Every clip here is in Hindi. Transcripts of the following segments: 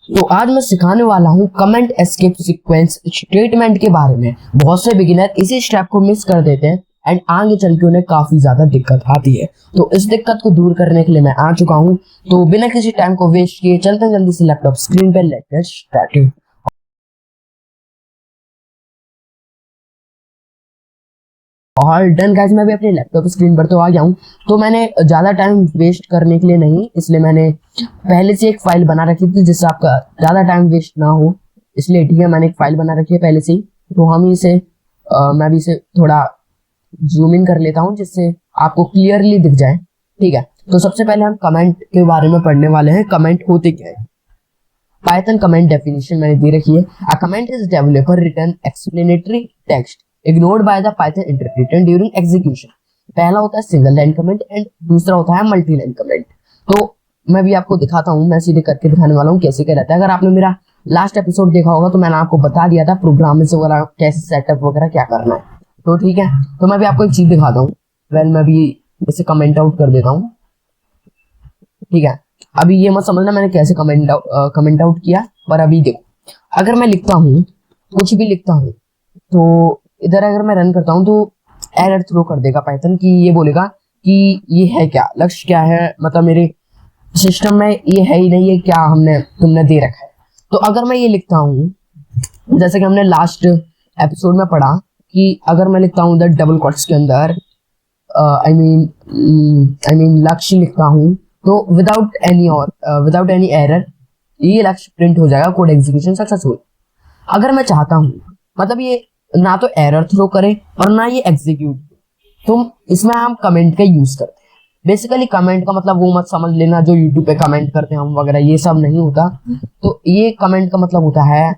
तो आज मैं सिखाने वाला हूँ कमेंट एस्केप सीक्वेंस स्टेटमेंट के बारे में। बहुत से बिगिनर इसी स्टेप को मिस कर देते हैं एंड आगे चल के उन्हें काफी ज्यादा दिक्कत आती है। तो इस दिक्कत को दूर करने के लिए मैं आ चुका हूँ। तो बिना किसी टाइम को वेस्ट किए चलते हैं जल्दी से लैपटॉप स्क्रीन पे, लेट्स गेट स्टार्टेड। और डन गाइस, मैं भी अपने लैपटॉप स्क्रीन पर तो आ गया हूँ। तो मैंने ज़्यादा टाइम वेस्ट करने के लिए नहीं, इसलिए मैंने पहले से एक फाइल बना रखी थी जिससे आपका ज़्यादा टाइम वेस्ट ना हो। इसलिए ठीक है, मैंने एक फाइल बना रखी है पहले से ही। तो हम इसे मैं भी इसे थोड़ा जूम इन कर लेता हूँ जिससे आपको क्लियरली दिख जाए। ठीक है, तो सबसे पहले हम कमेंट के बारे में पढ़ने वाले हैं। कमेंट होते क्या है? पाइथन कमेंट डेफिनेशन मैंने दे रखी है। A comment is developer return explanatory text ignored by the Python interpreter during execution। पहला होता है सिंगल लाइन कमेंट एंड दूसरा होता है मल्टी लाइन कमेंट। तो मैं भी आपको दिखाता हूँ, मैं सीधे करके दिखाने वाला हूँ कैसे क्या रहता है। अगर आपने मेरा लास्ट एपिसोड देखा होगा तो मैंने आपको बता दिया था प्रोग्राम में से वगैरह कैसे सेटअप वगैरह क्या करना है। तो ठीक है, तो मैं भी आपको एक चीज दिखाता हूँ। मैं भी इसे कमेंट आउट कर देता हूँ। ठीक है, अभी ये मत समझना मैंने कैसे कमेंट आउट किया, पर अभी देखो, अगर मैं लिखता हूँ, कुछ भी लिखता हूँ, तो इधर अगर मैं रन करता हूँ तो एरर थ्रो कर देगा पाइथन कि ये बोलेगा कि ये है क्या, लक्ष्य क्या है, मतलब मेरे सिस्टम में ये है ही नहीं, ये क्या तुमने दे रखा है। तो अगर मैं ये लिखता हूँ, जैसे कि हमने लास्ट एपिसोड में पढ़ा कि अगर मैं लिखता हूँ इधर डबल कोट्स के अंदर आई मीन लक्ष्य लिखता हूँ, तो विदाउट एनी एरर ये लक्ष्य प्रिंट हो जाएगा, कोड एग्जीक्यूशन सक्सेसफुल। अगर मैं चाहता हूँ, मतलब ये ना तो एरर थ्रो करे और ना ये एग्जीक्यूट, तो इसमें हम कमेंट का यूज करते हैं। बेसिकली कमेंट का मतलब वो मत समझ लेना जो यूट्यूब पे कमेंट करते हैं हम वगैरह, ये सब नहीं होता। तो ये कमेंट का मतलब होता है,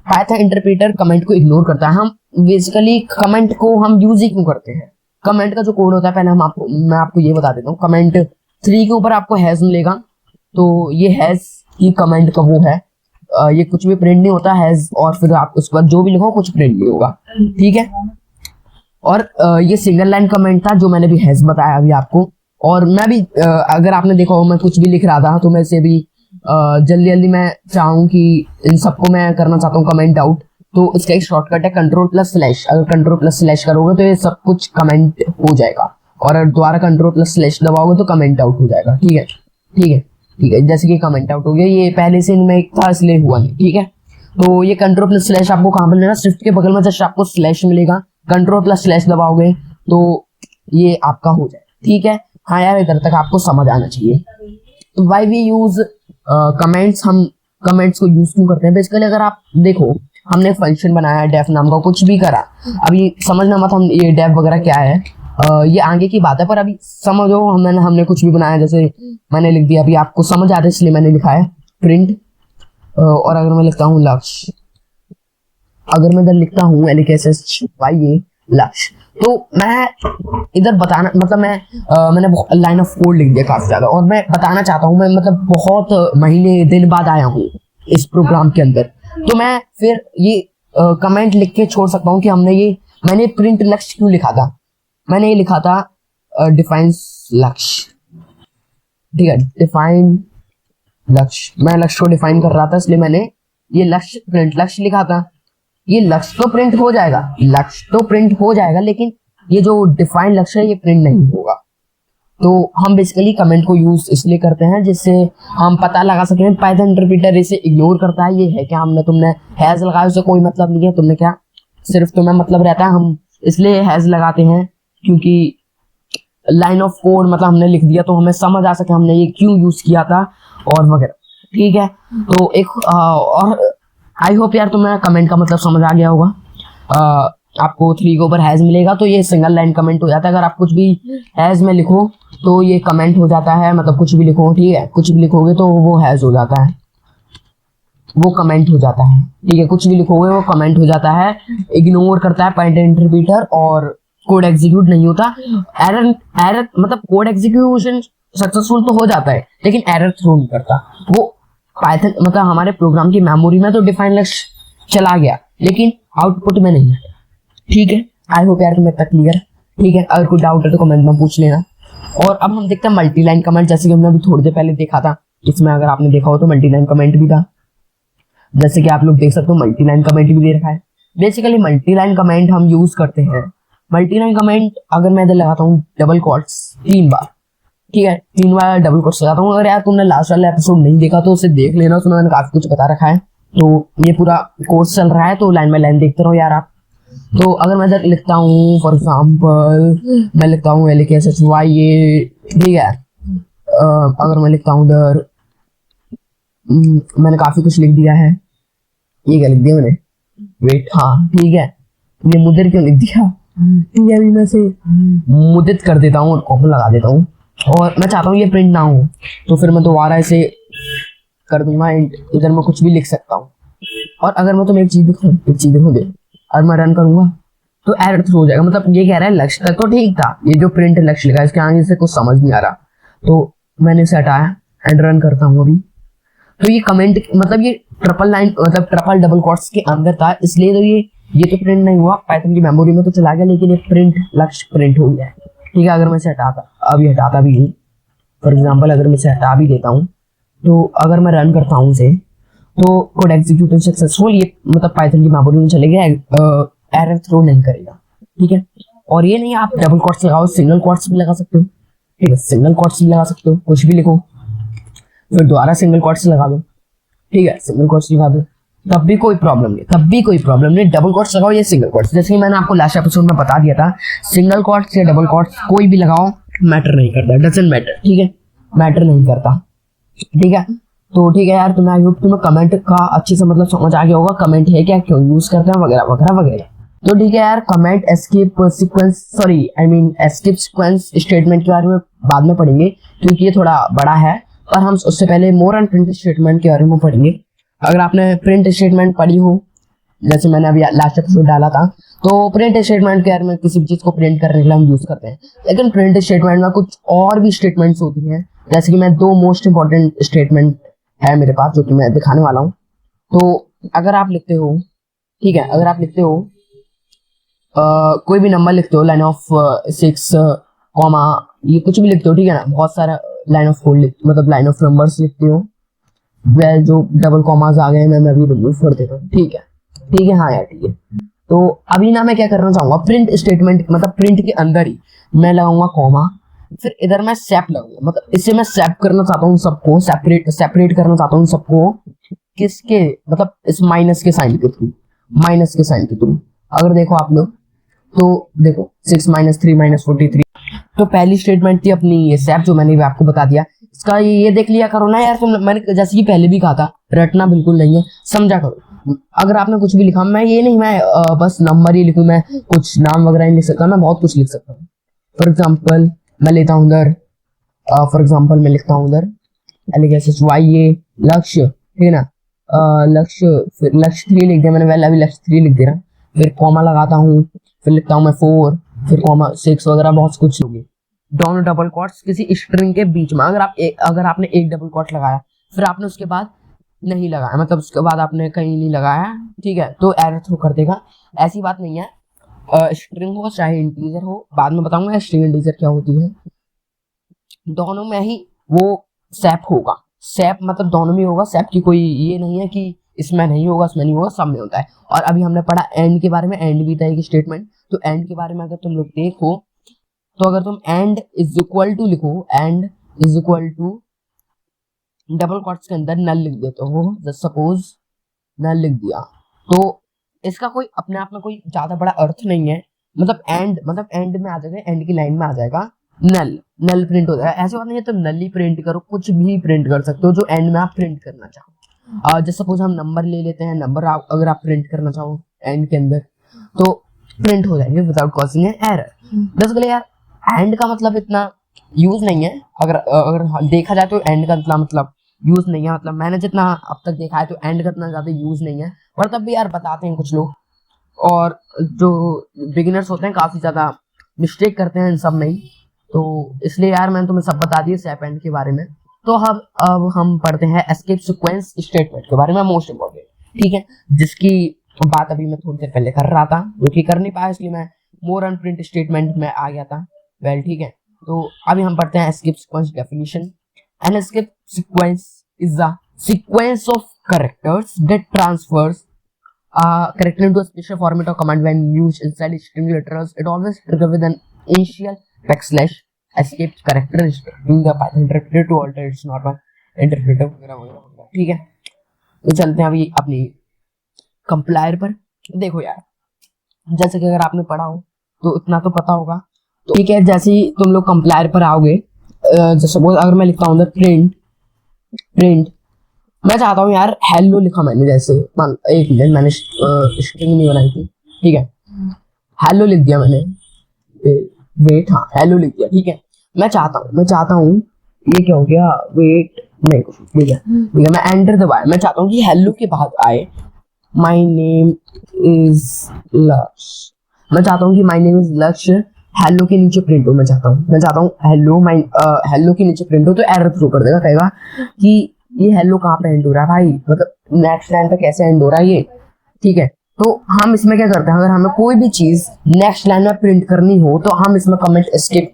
पाइथन इंटरप्रेटर कमेंट को इग्नोर करता है। हम बेसिकली कमेंट को हम यूज ही क्यों करते हैं? कमेंट का जो कोड होता है, पहले मैं आपको ये बता देता हूँ। कमेंट 3 के ऊपर आपको हैज मिलेगा, तो ये हैज की कमेंट का वो है, ये कुछ भी प्रिंट नहीं होता हैज, और फिर आप उस पर जो भी लिखो कुछ प्रिंट नहीं होगा। ठीक है, और ये सिंगल लाइन कमेंट था जो मैंने भी हैज बताया अभी आपको। और मैं भी अगर आपने देखा हो मैं कुछ भी लिख रहा था, तो मैं इसे भी जल्दी जल्दी मैं चाहूँ कि इन सबको मैं करना चाहता हूँ कमेंट आउट, तो इसका एक शॉर्टकट है कंट्रोल+स्लैश। अगर कंट्रोल+स्लैश करोगे तो ये सब कुछ कमेंट हो जाएगा, और अगर दोबारा कंट्रोल+स्लैश दबाओगे तो कमेंट आउट हो जाएगा। ठीक है, ठीक है, ठीक है, जैसे कि कमेंट आउट हो गया, ये पहले से इनमें एक था इसलिए हुआ नहीं। ठीक है, तो ये कंट्रोल+स्लैश आपको कहाँ पर लेना, शिफ्ट के बगल में जस्ट आपको स्लैश मिलेगा, कंट्रोल+स्लैश दबाओगे तो ये आपका हो जाए। ठीक है, हाँ यार, इधर तक आपको समझ आना चाहिए। तो वाई वी यूज कमेंट्स, हम कमेंट्स को यूज क्यों करते हैं? बेसिकली अगर आप देखो, हमने एक फंक्शन बनाया डेफ नाम का, कुछ भी करा, अभी समझना मत हम ये डेफ वगैरह क्या है, ये आगे की बात है, पर अभी समझो हमने कुछ भी बनाया, जैसे मैंने लिख दिया, अभी आपको समझ आता है इसलिए मैंने लिखा है प्रिंट। और अगर मैं लिखता हूँ लक्ष्य, अगर मैं इधर लिखता हूँ LKSSY लक्ष्य, तो मैं इधर बताना, मतलब मैंने लाइन ऑफ कोड लिख दिया काफी ज्यादा, और मैं बताना चाहता हूँ, मैं मतलब बहुत महीने दिन बाद आया हूँ इस प्रोग्राम के अंदर, तो मैं फिर ये कमेंट लिख के छोड़ सकता हूँ कि मैंने प्रिंट लक्ष्य क्यों लिखा था। मैंने ये लिखा था डिफाइन लक्ष्य। ठीक है, डिफाइन लक्ष्य, मैं लक्ष्य को डिफाइन कर रहा था, इसलिए मैंने ये लक्ष्य प्रिंट लक्ष्य लिखा था। ये लक्ष्य तो प्रिंट हो जाएगा, लक्ष्य तो प्रिंट हो जाएगा, लेकिन ये जो डिफाइन लक्ष्य है ये प्रिंट नहीं होगा। तो हम बेसिकली कमेंट को यूज इसलिए करते हैं जिससे हम पता लगा सकें। पाइथन इंटरप्रेटर इसे इग्नोर करता है, ये है क्या, तुमने हैज लगाया, उससे कोई मतलब नहीं है, तुमने क्या, सिर्फ तुम्हें मतलब रहता है। हम इसलिए हैज लगाते हैं क्योंकि लाइन ऑफ कोड मतलब हमने लिख दिया तो हमें समझ आ सके हमने ये क्यों यूज किया था और वगैरह। ठीक है, तो एक और आई होप यार तुम्हें कमेंट का मतलब समझ आ गया होगा। आपको 3 के ऊपर हैज मिलेगा तो ये सिंगल लाइन कमेंट हो जाता है। अगर आप कुछ भी हैज में लिखो तो ये कमेंट हो जाता है, मतलब कुछ भी लिखो, ठीक है, कुछ भी लिखोगे तो वो हैज हो जाता है, वो कमेंट हो जाता है। ठीक है, कुछ भी लिखोगे वो कमेंट हो जाता है, इग्नोर करता है पाइथन इंटरप्रेटर, और कोड एग्जीक्यूट नहीं होता। एरर मतलब कोड एग्जीक्यूशन सक्सेसफुल तो हो जाता है, लेकिन एरर थ्रो नहीं करता वो। पाइथन मतलब हमारे प्रोग्राम की मेमोरी में तो डिफाइन लक्ष्य चला गया, लेकिन आउटपुट में नहीं है। ठीक है, आई होप यार तुम्हें तक क्लियर। ठीक है, अगर कोई डाउट है तो कमेंट में पूछ लेना। और अब हम देखते हैं मल्टी लाइन कमेंट, जैसे कि हमने अभी थोड़ी देर पहले देखा था, इसमें अगर आपने देखा हो तो मल्टी लाइन कमेंट भी था। जैसे कि आप लोग देख सकते हो मल्टी लाइन कमेंट भी दे रखा है। बेसिकली मल्टी लाइन कमेंट हम यूज करते हैं। मल्टी लाइन कमेंट अगर मैं इधर लगाता हूँ डबल कोट्स 3 बार, ठीक है, 3 बार डबल कोट्स लगाता हूँ। अगर यार तुमने लास्ट वाला एपिसोड नहीं देखा तो उसे देख लेना, उसमें मैंने काफी कुछ बता रखा है। तो ये पूरा कोर्स चल रहा है तो लाइन बाय लाइन देखते रहो यार आप। तो अगर मैं इधर लिखता हूँ फॉर एग्जाम्पल, मैं लिखता हूँ LKSHY ये, ठीक है। अगर मैं लिखता हूँ इधर, मैंने काफी कुछ लिख दिया है। ये क्या लिख दिया मैंने, वेट, हाँ ठीक है। ये मुद्र क्यों लिख दिया, ठीक है, अभी मैं से मुद्रित कर देता हूँ और कॉपी लगा देता हूँ। और मैं चाहता हूँ ये प्रिंट ना हो तो फिर मैं दोबारा इसे कर दूंगा एंड इधर मैं कुछ भी लिख सकता हूँ। और अगर मैं तुम्हें एक चीज दिखाऊं दे, और मैं रन करूंगा तो एरर थ्रो हो जाएगा। मतलब ये कह रहा है लक्ष्य तक तो ठीक था, ये जो प्रिंट लक्ष्य लिखा है इसके आगे से कुछ समझ नहीं आ रहा, तो मैंने इसे हटाया एंड रन करता हूँ अभी। तो ये कमेंट मतलब ये ट्रिपल लाइन मतलब ट्रिपल डबल कोट्स के अंदर था, इसलिए तो ये तो प्रिंट नहीं हुआ, पाइथन की मेमोरी में तो चला गया, लेकिन ये प्रिंट लक्ष्य प्रिंट हो गया है, ठीक है। अगर मैं इसे हटाता भी नहीं, फॉर एग्जाम्पल अगर मैं इसे हटा भी देता हूँ तो अगर मैं रन करता हूँ इसे तो कोड एग्जीक्यूटेड सक्सेसफुल, ये मतलब पाइथन की मेमोरी में चले गया, एरर थ्रो नहीं करेगा, ठीक है। और ये नहीं आप डबल कोट्स लगाओ, सिंगल कोट्स भी लगा सकते हो, ठीक है, सिंगल कोट्स भी लगा सकते हो, कुछ भी लिखो फिर दोबारा सिंगल कोट्स लगा दो, ठीक है, सिंगल कोट्स लगा दो, तब भी कोई प्रॉब्लम नहीं, डबल कोट्स लगाओ या सिंगल कोट्स, जैसे कि मैंने आपको लास्ट एपिसोड में बता दिया था, सिंगल कोट्स या डबल कोट्स कोई भी लगाओ मैटर नहीं करता, डजंट मैटर, ठीक है, मैटर नहीं करता, ठीक है। तो ठीक है यार, तुम्हें आई होप तुम्हें कमेंट का अच्छे से मतलब समझ आ गया होगा, कमेंट है क्या, क्यों यूज करते हैं, वगैरह वगैरह वगैरह। तो ठीक है यार, कमेंट एस्केप सीक्वेंस स्टेटमेंट के बारे में बाद में पढ़ेंगे क्योंकि ये थोड़ा बड़ा है, पर हम उससे पहले मोर एंड प्रिंट स्टेटमेंट के बारे में पढ़ेंगे। अगर आपने प्रिंट स्टेटमेंट पढ़ी हो, जैसे मैंने अभी लास्ट एपिसोड डाला था, तो प्रिंट स्टेटमेंट के बारे में किसी भी चीज को प्रिंट करने के लिए हम यूज करते हैं, लेकिन प्रिंट स्टेटमेंट में कुछ और भी स्टेटमेंट्स होती हैं, जैसे कि मैं 2 मोस्ट इंपॉर्टेंट स्टेटमेंट है मेरे पास जो कि मैं दिखाने वाला हूँ। तो अगर आप लिखते हो, ठीक है, अगर आप लिखते हो कोई भी नंबर लिखते हो, लाइन ऑफ 6 कॉमा ये कुछ भी लिखते हो, ठीक है ना, बहुत सारा लाइन ऑफ कोड मतलब लाइन ऑफ नंबर्स लिखते हो, वेल जो डबल कॉमास आ गए मैं अभी रिमूव कर देता हूँ, ठीक है, हाँ यार ठीक है। तो अभी ना मैं क्या करना चाहूंगा, प्रिंट स्टेटमेंट मतलब प्रिंट के अंदर ही मैं लगाऊंगा कॉमा, फिर इधर मैं सेप लगाऊंगा, मतलब इससे मैं सेप करना चाहता हूँ सबको, सेपरेट करना चाहता हूँ सबको, किसके मतलब इस माइनस के साइन के थ्रू। अगर देखो आप लोग तो देखो 6 - 3 - 43, तो पहली स्टेटमेंट थी अपनी ये सेप जो मैंने भी आपको बता दिया। इसका ये देख लिया करो ना यार तुम, मैंने जैसे कि पहले भी कहा था रटना बिल्कुल नहीं है, समझा करो। अगर आपने कुछ भी लिखा, मैं ये नहीं मैं बस नंबर ही लिखूं, मैं कुछ नाम वगैरह नहीं लिख सकता, मैं बहुत कुछ लिख सकता हूँ। फॉर एग्जाम्पल मैं लेता हूँ उधर, मैं लिखता हूँ उधर LKSHY ये लक्ष्य, ठीक है ना, लक्ष्य, फिर लक्ष्य 3 लिख दिया मैंने, पहले अभी लक्ष्य 3 लिख दे रहा, फिर कॉमा लगाता हूँ, फिर लिखता हूँ मैं 4, फिर कॉमा 6 वगैरह बहुत कुछ होगी। दोनों डबल कोट्स किसी स्ट्रिंग के बीच में, अगर आपने एक डबल कोट लगाया फिर आपने उसके बाद नहीं लगाया, मतलब उसके बाद आपने कहीं नहीं लगाया, ठीक है, तो एरर थ्रो कर देगा। ऐसी बात नहीं है, स्ट्रिंग हो चाहे इंटीजर हो, बाद में बताऊंगा स्ट्रिंग इंटीजर क्या होती है, दोनों में ही वो सेप होगा, सेप मतलब दोनों में होगा सेप की, कोई ये नहीं है कि इसमें नहीं होगा इसमें नहीं होगा, सब में होता है। और अभी हमने पढ़ा एंड के बारे में, एंड भी था एक स्टेटमेंट, तो एंड के बारे में अगर तुम लोग देखो तो अगर तुम एंड इज इक्वल टू लिखो, end is equal to double quotes के अंदर नल लिख देते हो, जस्ट सपोज नल लिख दिया, तो इसका कोई अपने आप में कोई ज्यादा बड़ा अर्थ नहीं है, मतलब एंड में आ जाएगा, एंड की लाइन में आ जाएगा नल प्रिंट हो जाएगा। ऐसी बात नहीं है तुम नल ही प्रिंट करो, कुछ भी प्रिंट कर सकते हो जो एंड में आप प्रिंट करना चाहो। जैसे सपोज हम नंबर ले लेते हैं, नंबर अगर आप प्रिंट करना चाहो एंड के अंदर तो प्रिंट हो जाएंगे विदाउट कॉजिंग एरर। बेसिकली यार एंड का मतलब इतना यूज नहीं है, अगर देखा जाए तो एंड का इतना मतलब यूज नहीं है, मतलब मैंने जितना अब तक देखा है तो एंड का इतना ज्यादा यूज नहीं है, पर तब भी यार बताते हैं कुछ लोग, और जो बिगिनर्स होते हैं काफी ज्यादा मिस्टेक करते हैं इन सब में ही, तो इसलिए यार मैंने तुम्हें सब बता दिया सेप एंड के बारे में। तो अब हम पढ़ते हैं एस्केप सीक्वेंस स्टेटमेंट के बारे में, मोस्ट इंपॉर्टेंट, ठीक है, जिसकी बात अभी मैं थोड़ी देर पहले कर रहा था, जो कि कर नहीं पाया इसलिए मैं मोर अनप्रिंट स्टेटमेंट में आ गया था, वेल ठीक है। तो अभी हम पढ़ते हैं escape sequence definition. An escape sequence is the sequence of characters get transfers character into a special format or command when used inside string letters. It always trigger with an initial backslash escape character in the Python interpreter to alter its normal interpreter वगैरह। ठीक है, तो चलते हैं अभी अपनी कंप्लायर पर। देखो यार, जैसे कि अगर आपने पढ़ा हो तो इतना तो पता होगा। तो ठीक है, जैसे ही तुम लोग कंप्लायर पर आओगे, जैसे सपोज अगर मैं लिखता हूँ प्रिंट मैं चाहता हूँ यार हेलो लिखा मैंने, जैसे एक मिनट, मैंने स्ट्रिंग नहीं बनाई थी। ठीक है, हेलो लिख दिया मैंने, वेट, हाँ हेलो लिख दिया। ठीक है, मैं चाहता हूँ ये क्या हो गया, वेट नहीं कुछ। ठीक है, मैं एंटर दबाया, मैं चाहता हूँ कि हेलो के बाद आए माई नेम इज लक्ष्य। मैं चाहता हूँ कि माई नेम इज लक्ष्य हेलो के नीचे प्रिंट हो। मैं चाहता हूँ हेलो के नीचे प्रिंट हो, तो एरर थ्रो कर देगा, कहेगा कि ये हेलो कहाँ पे एंड हो रहा है भाई, मतलब नेक्स्ट लाइन पे कैसे एंड हो रहा है ये। ठीक है, तो हम इसमें क्या करते हैं, अगर हमें कोई भी चीज नेक्स्ट लाइन में प्रिंट करनी हो तो हम इसमें कमेंट एस्केप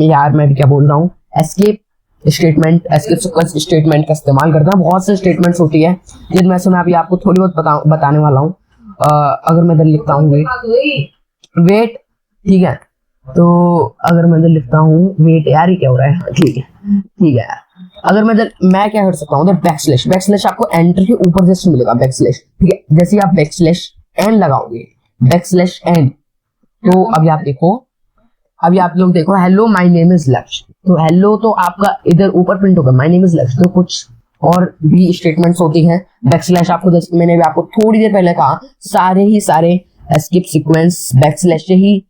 यार मैं भी क्या बोल रहा हूँ, एस्केप सीक्वेंस स्टेटमेंट का इस्तेमाल करते हैं। बहुत से स्टेटमेंट्स होती है जिनमें से मैं अभी आपको थोड़ी बहुत बताने वाला हूँ। अगर मैं इधर लिखता हूँ वेट, ठीक है, तो अगर मैं इधर लिखता हूँ वेट, यार ये क्या हो रहा है, ठीक है यार, अगर मैं क्या कर सकता हूँ, बैकस्लैश आपको एंटर के ऊपर जस्ट मिलेगा बैकस्लैश। ठीक है, जैसे आप बैकस्लैश एन लगाओगे, बैकस्लैश एन, तो अभी आप लोग देखो हेलो माय नेम इज लक्ष्य, तो हेलो तो आपका इधर ऊपर प्रिंट होगा, माय नेम इज लक्ष्य। तो कुछ और भी स्टेटमेंट्स होती हैं। बैकस्लैश आपको, जैसे मैंने भी आपको थोड़ी देर पहले कहा, सारे एस्केप सीक्वेंस बैकस्लैश से ही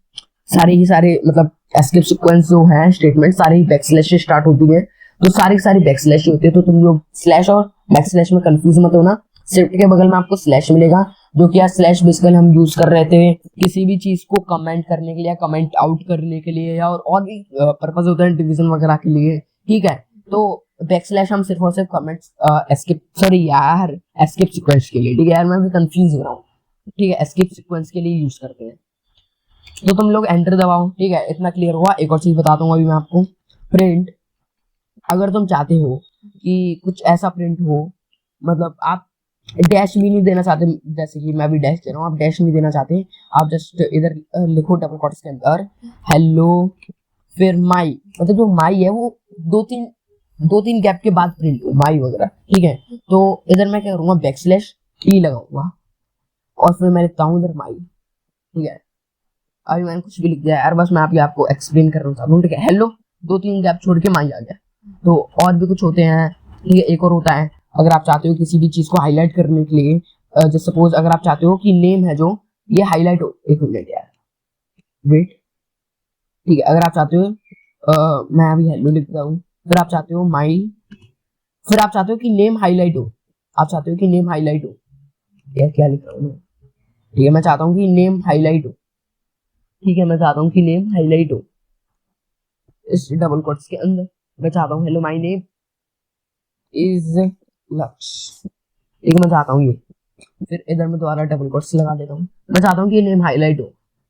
सारे मतलब एस्केप सीक्वेंस जो है स्टेटमेंट सारे ही बैकस्लैश से स्टार्ट होती है। तो सारी बैकस्लैश होती है, तो तुम लोग स्लैश और बैकस्लैश में कंफ्यूज मत होना। शिफ्ट के बगल में आपको स्लैश मिलेगा, जो कि स्लैश बेसिकली हम यूज कर रहे थे किसी भी चीज को कमेंट करने के लिए, कमेंट आउट करने के लिए, या और भी पर्पस होता है डिवीजन वगैरह के लिए। ठीक है, तो बैकस्लैश हम सिर्फ और सिर्फ कमेंट एस्केप सीक्वेंस के लिए, ठीक है यार मैं भी कंफ्यूज हो रहा हूँ, ठीक है, एस्केप सीक्वेंस के लिए यूज करते हैं। तो तुम लोग एंटर दबाओ, ठीक है, इतना क्लियर हुआ। एक और चीज बताता हूँ अभी मैं आपको, प्रिंट अगर तुम चाहते हो कि कुछ ऐसा प्रिंट हो, मतलब आप डैश भी नहीं देना चाहते, जैसे कि मैं भी डैश दे रहा हूँ, आप डैश नहीं देना चाहते, आप जस्ट इधर लिखो डबल कोट्स के अंदर हेलो, फिर माई, मतलब जो माई है वो दो तीन गैप के बाद प्रिंट हो, माई वगैरह। ठीक है, तो इधर मैं क्या करूंगा, बैकस्लैश ई लगाऊंगा और फिर मैं लिखता हूँ इधर माई। ठीक है, अभी मैंने कुछ भी लिख दिया यार, बस मैं आपको एक्सप्लेन कर रहा हूँ। ठीक है, हेलो 2-3 गैप छोड़ के माई आ गया। तो और भी कुछ होते हैं। ठीक है, एक और होता है, अगर आप चाहते हो किसी भी चीज को हाईलाइट करने के लिए, जैसे सपोज अगर आप चाहते हो कि नेम है जो ये हाईलाइट हो, एक मिनट यार वेट, ठीक है, अगर आप चाहते हो मैं अभी हेलो लिखता हूँ, फिर आप चाहते हो माई, फिर आप चाहते हो कि नेम हाईलाइट हो, यार क्या लिख रहा हूँ। ठीक है, मैं चाहता हूँ कि नेम हाईलाइट हो, ठीक है, मैं चाहता हूँ कि नेम हाईलाइट हो इस डबल कोट्स के अंदर। मैं चाहता हूँ हेलो माय नेम इज लक्ष्य, ठीक है, मैं चाहता हूँ ये, फिर इधर मैं दोबारा डबल कोट्स लगा देता हूँ, मैं चाहता हूँ कि ये नेम हाईलाइट हो,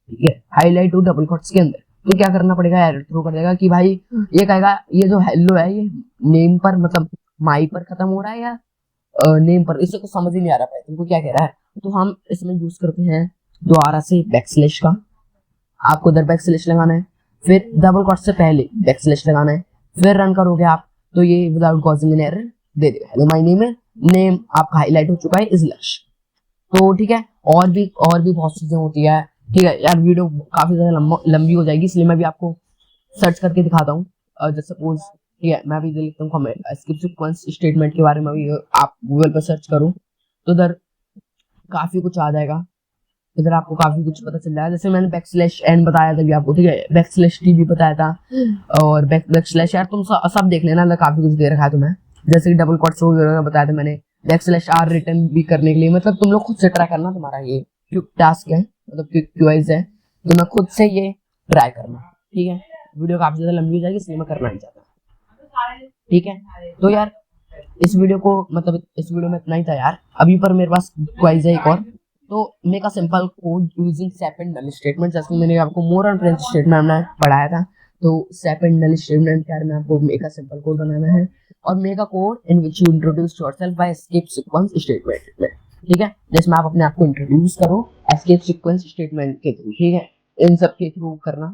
ठीक है, हाईलाइट हो डबल कोट्स के अंदर। तो क्या करना पड़ेगा, एरर थ्रो कर देगा कि भाई ये कहेगा ये जो हेलो है ये नेम पर मतलब माई पर खत्म हो रहा है या नेम पर, इससे कुछ समझ ही नहीं आ रहा है तुमको क्या कह रहा है। तो हम इसमें यूज करते हैं दोबारा से बैकस्लैश का, आपको इधर बैकस्लैश लगाना है, फिर डबल कोट से पहले बैकस्लैश लगाना है, फिर रन करोगे आप तो ये विदाउट कॉजिंग एन एरर दे देगा, हेलो माय नेम आपका हाईलाइट हो चुका है इज लक्ष्य। तो ठीक है, और भी बहुत चीजें होती है। ठीक है यार, वीडियो काफी ज्यादा लंबी हो जाएगी, इसलिए मैं भी आपको सर्च करके दिखाता हूँ। जैसे सपोज ठीक है, मैं भी लिखता हूँ कमेंट स्किप सीक्वेंस स्टेटमेंट के बारे में भी आप गूगल पर सर्च करो तो इधर काफी कुछ आ जाएगा, इधर आपको काफी कुछ पता चल जाएगा। जैसे मैंने बैकस्लैश एन बताया था भी आपको, ठीक है, बैकस्लैश टी भी बताया था, और बैकस्लैश यार तुम सब देख लेना, काफी कुछ दे रखा है तुम्हें, जैसे कि डबल कोट्स वगैरह बताया था मैंने, बैकस्लैश आर रिटर्न भी करने के लिए, मतलब तुम लोग खुद से ट्राई करना, तुम्हारा ये क्विक टास्क है, मतलब क्विज है, तो मैं खुद से ये ट्राई करना। ठीक है, वीडियो काफी ज्यादा लंबी हो जाएगी इसलिए मैं करना नहीं चाहता। ठीक है, तो यार इस वीडियो में इतना ही था यार, अभी पर मेरे पास क्विज है एक और, तो make a simple code using sep and null statement, जैसे मैंने आपको मोर एंड प्रिंट स्टेटमेंट में पढ़ाया था, तो सेप एंड नल स्टेटमेंट के बारे में आपको मेक अ सिंपल कोड बनाना है। और make a code in which you introduce yourself by escape sequence statement में, ठीक है, जिसमें आप अपने आप को इंट्रोड्यूस करो एस्केप सीक्वेंस स्टेटमेंट के थ्रू, ठीक है, इन सब के थ्रू करना।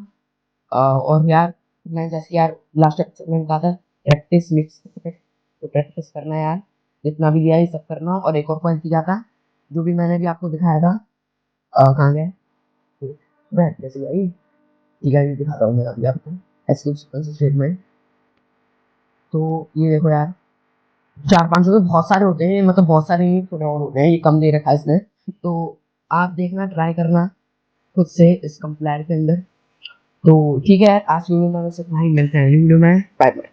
और यार मैं जैसे यार लास्ट एपिसोड में कहा था प्रैक्टिस मिक्स, तो प्रैक्टिस करना यार, जितना भी दिया है सब करना। और एक और पॉइंट किया था जो भी मैंने भी आपको दिखाया था, कहाँ गए जैसे भाई, ठीक है, ये दिखाता हूँ मैं अभी आपको एस्केप सीक्वेंस स्टेटमेंट। तो ये देखो यार, 4-5 रुपए बहुत सारे होते हैं, मतलब बहुत सारे ही थोड़े और होते हैं, ये कम दे रखा है इसने। तो आप देखना, ट्राई करना खुद से इस कंप्लायर के अंदर। तो ठीक है यार, आज वीडियो में बस इतना ही, मिलते हैं वीडियो में, बाय बाय।